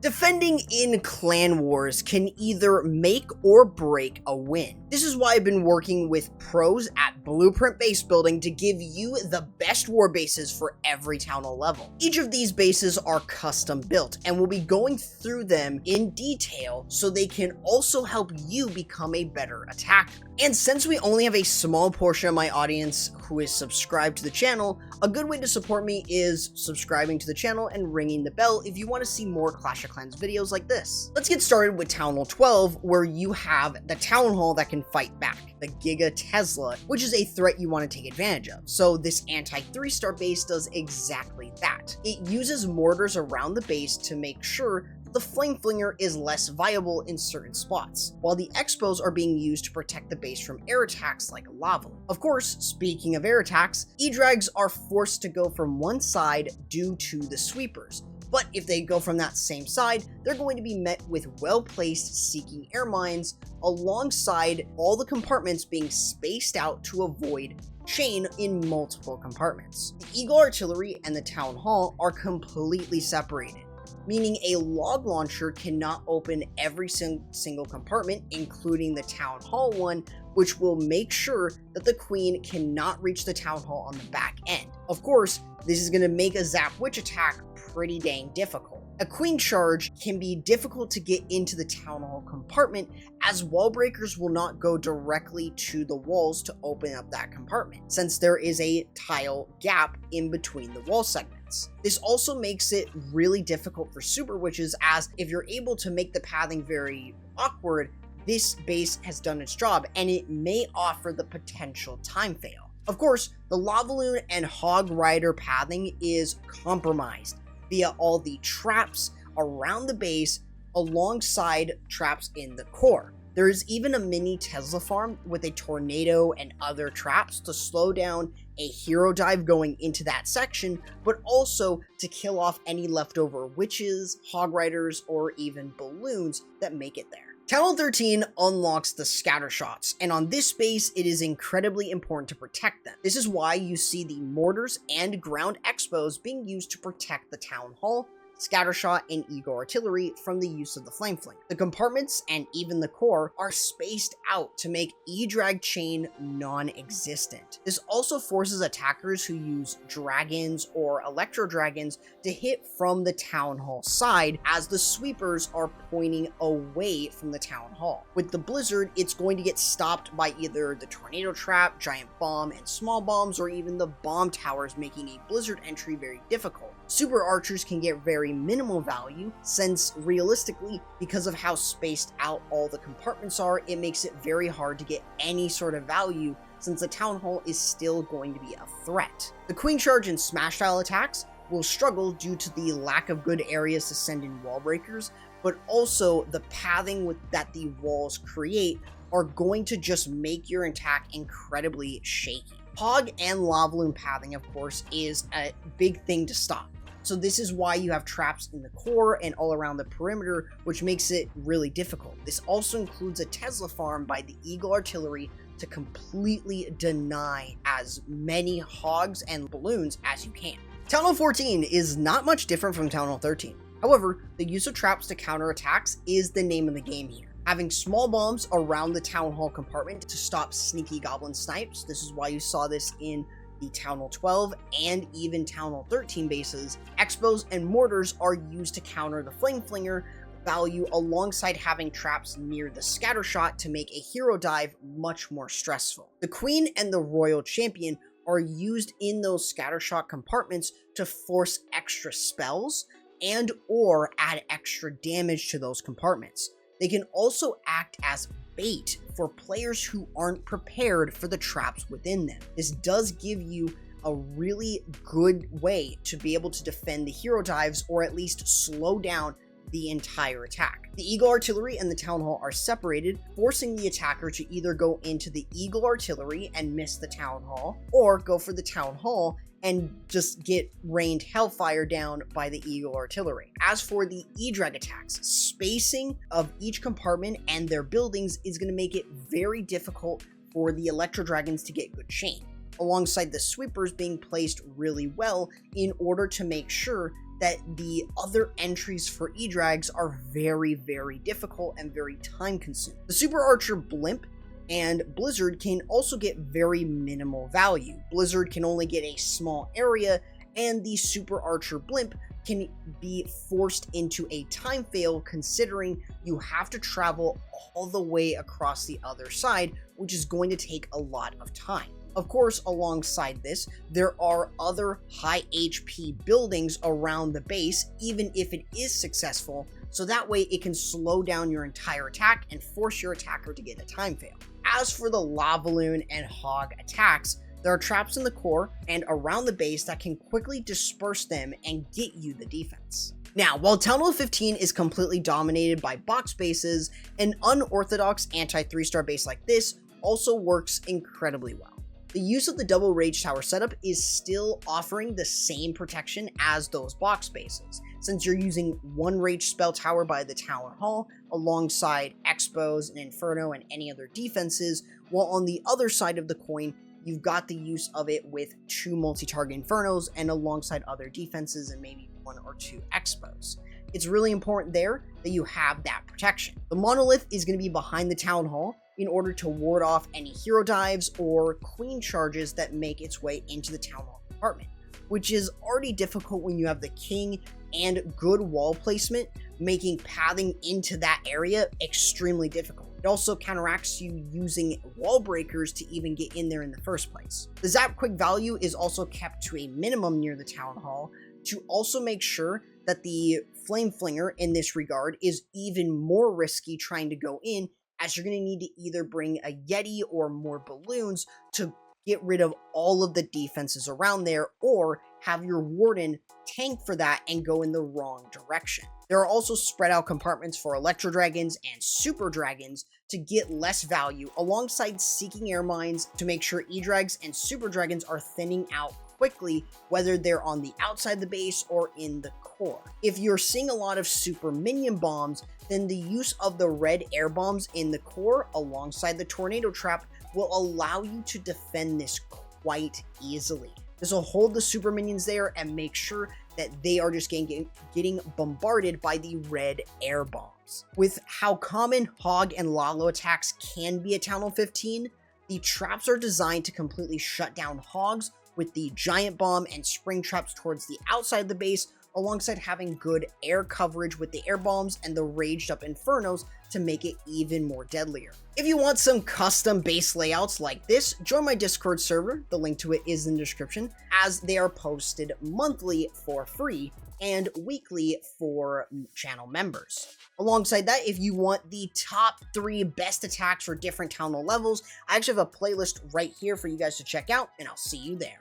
Defending in clan wars can either make or break a win. This is why I've been working with pros at Blueprint Base Building to give you the best war bases for every town hall level. Each of these bases are custom built, and we'll be going through them in detail so they can also help you become a better attacker. And since we only have a small portion of my audience who is subscribed to the channel, a good way to support me is subscribing to the channel and ringing the bell if you want to see more Clash of Clans videos like this. Let's get started with Town Hall 12, where you have the Town Hall that can fight back, the Giga Tesla, which is a threat you want to take advantage of. So this anti-3-star base does exactly that. It uses mortars around the base to make sure the Flame Flinger is less viable in certain spots, while the Expos are being used to protect the base from air attacks like lava. Of course, speaking of air attacks, E-Drags are forced to go from one side due to the sweepers, but if they go from that same side, they're going to be met with well-placed Seeking Air Mines alongside all the compartments being spaced out to avoid chain in multiple compartments. The Eagle Artillery and the Town Hall are completely separated, meaning a log launcher cannot open every single compartment, including the Town Hall one, which will make sure that the Queen cannot reach the Town Hall on the back end. Of course, this is going to make a Zap Witch attack pretty dang difficult. A Queen charge can be difficult to get into the Town Hall compartment, as wall breakers will not go directly to the walls to open up that compartment, since there is a tile gap in between the wall segments. This also makes it really difficult for Super Witches, as if you're able to make the pathing very awkward, this base has done its job, and it may offer the potential time fail. Of course, the Lava Loon and Hog Rider pathing is compromised via all the traps around the base alongside traps in the core. There is even a mini Tesla farm with a tornado and other traps to slow down a hero dive going into that section, but also to kill off any leftover witches, hog riders, or even balloons that make it there. Town Hall 13 unlocks the scatter shots, and on this base it is incredibly important to protect them. This is why you see the mortars and ground expos being used to protect the Town Hall, Scattershot, and Eagle Artillery from the use of the Flame Fling. The compartments and even the core are spaced out to make E-Drag chain non-existent. This also forces attackers who use dragons or electro dragons to hit from the Town Hall side, as the sweepers are pointing away from the Town Hall. With the Blizzard, it's going to get stopped by either the Tornado Trap, Giant Bomb, and Small Bombs, or even the Bomb Towers, making a Blizzard entry very difficult. Super Archers can get very minimal value, since realistically, because of how spaced out all the compartments are, it makes it very hard to get any sort of value, since the Town Hall is still going to be a threat. The Queen Charge and Smash style attacks will struggle due to the lack of good areas to send in wall breakers, but also the pathing that the walls create are going to just make your attack incredibly shaky. Hog and Lava Loon pathing, of course, is a big thing to stop. So this is why you have traps in the core and all around the perimeter, which makes it really difficult. This also includes a Tesla farm by the Eagle Artillery to completely deny as many hogs and balloons as you can. Town Hall 14 is not much different from Town Hall 13. However, the use of traps to counter attacks is the name of the game here. Having small bombs around the Town Hall compartment to stop sneaky goblin snipes. This is why you saw this in the Town Hall 12 and even Town Hall 13 bases. Expos and mortars are used to counter the Flame Flinger value, alongside having traps near the scatter shot to make a hero dive much more stressful. The Queen and the Royal Champion are used in those scatter shot compartments to force extra spells and or add extra damage to those compartments. They can also act as bait for players who aren't prepared for the traps within them. This does give you a really good way to be able to defend the hero dives, or at least slow down the entire attack. The Eagle Artillery and the Town Hall are separated, forcing the attacker to either go into the Eagle Artillery and miss the Town Hall, or go for the Town Hall and just get rained hellfire down by the Eagle Artillery. As for the E-Drag attacks, spacing of each compartment and their buildings is going to make it very difficult for the Electro Dragons to get good chain, alongside the sweepers being placed really well in order to make sure that the other entries for E-Drags are very, very difficult and very time consuming. The Super Archer Blimp and Blizzard can also get very minimal value. Blizzard can only get a small area, and the Super Archer Blimp can be forced into a time fail considering you have to travel all the way across the other side, which is going to take a lot of time. Of course, alongside this, there are other high HP buildings around the base, even if it is successful, so that way it can slow down your entire attack and force your attacker to get a time fail. As for the Lavaloon and Hog attacks, there are traps in the core and around the base that can quickly disperse them and get you the defense. Now, while Town Hall 15 is completely dominated by box bases, an unorthodox anti-3-star base like this also works incredibly well. The use of the double rage tower setup is still offering the same protection as those box bases, since you're using one rage spell tower by the Town Hall alongside Expos and Inferno and any other defenses, while on the other side of the coin, you've got the use of it with 2 multi-target Infernos and alongside other defenses and maybe 1 or 2 Expos. It's really important there that you have that protection. The Monolith is going to be behind the Town Hall in order to ward off any hero dives or queen charges that make its way into the Town Hall compartment, which is already difficult when you have the king and good wall placement, making pathing into that area extremely difficult. It also counteracts you using wall breakers to even get in there in the first place. The zap quick value is also kept to a minimum near the Town Hall to also make sure that the Flame Flinger in this regard is even more risky trying to go in, as you're going to need to either bring a Yeti or more balloons to get rid of all of the defenses around there, or have your Warden tank for that and go in the wrong direction. There are also spread out compartments for Electro Dragons and Super Dragons to get less value, alongside Seeking Air Mines to make sure E-Drags and Super Dragons are thinning out quickly, whether they're on the outside the base or in the core. If you're seeing a lot of super minion bombs, then the use of the red air bombs in the core alongside the tornado trap will allow you to defend this quite easily. This will hold the super minions there and make sure that they are just getting bombarded by the red air bombs. With how common Hog and Lalo attacks can be at Town Hall 15, the traps are designed to completely shut down Hogs with the giant bomb and spring traps towards the outside of the base, alongside having good air coverage with the air bombs and the raged up Infernos to make it even more deadlier. If you want some custom base layouts like this, join my Discord server, the link to it is in the description, as they are posted monthly for free and weekly for channel members. Alongside that, if you want the top 3 best attacks for different Town Hall levels, I actually have a playlist right here for you guys to check out, and I'll see you there.